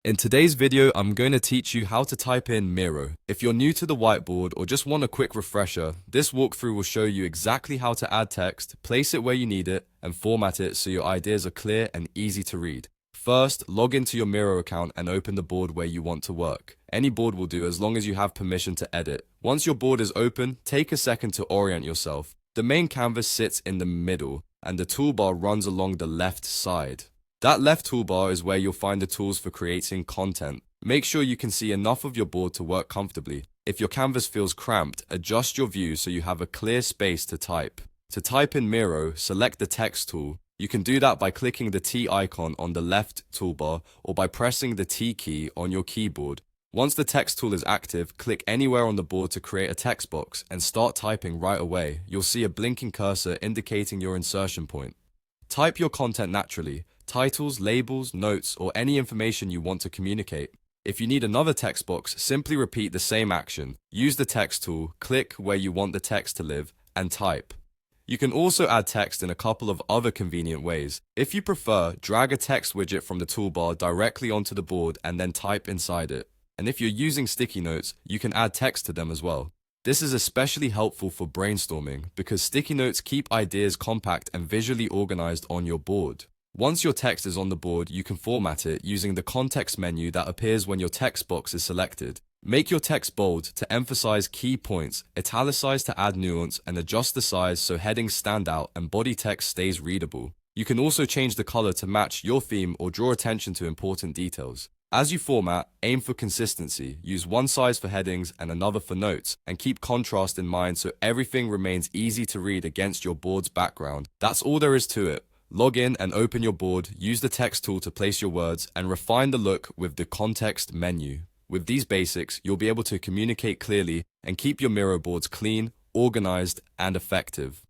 In today's video, I'm going to teach you how to type in Miro. If you're new to the whiteboard or just want a quick refresher, this walkthrough will show you exactly how to add text, place it where you need it, and format it so your ideas are clear and easy to read. First, log into your Miro account and open the board where you want to work. Any board will do as long as you have permission to edit. Once your board is open, take a second to orient yourself. The main canvas sits in the middle, and the toolbar runs along the left side. That left toolbar is where you'll find the tools for creating content. Make sure you can see enough of your board to work comfortably. If your canvas feels cramped, adjust your view so you have a clear space to type. To type in Miro, select the text tool. You can do that by clicking the T icon on the left toolbar or by pressing the T key on your keyboard. Once the text tool is active, click anywhere on the board to create a text box and start typing right away. You'll see a blinking cursor indicating your insertion point. Type your content naturally. Titles, labels, notes, or any information you want to communicate. If you need another text box, simply repeat the same action. Use the text tool, click where you want the text to live, and type. You can also add text in a couple of other convenient ways. If you prefer, drag a text widget from the toolbar directly onto the board and then type inside it. And if you're using sticky notes, you can add text to them as well. This is especially helpful for brainstorming because sticky notes keep ideas compact and visually organized on your board. Once your text is on the board, you can format it using the context menu that appears when your text box is selected. Make your text bold to emphasize key points, italicize to add nuance, and adjust the size so headings stand out and body text stays readable. You can also change the color to match your theme or draw attention to important details. As you format, aim for consistency. Use one size for headings and another for notes, and keep contrast in mind so everything remains easy to read against your board's background. That's all there is to it. Log in and open your board, use the text tool to place your words, and refine the look with the context menu. With these basics, you'll be able to communicate clearly and keep your Miro boards clean, organized, and effective.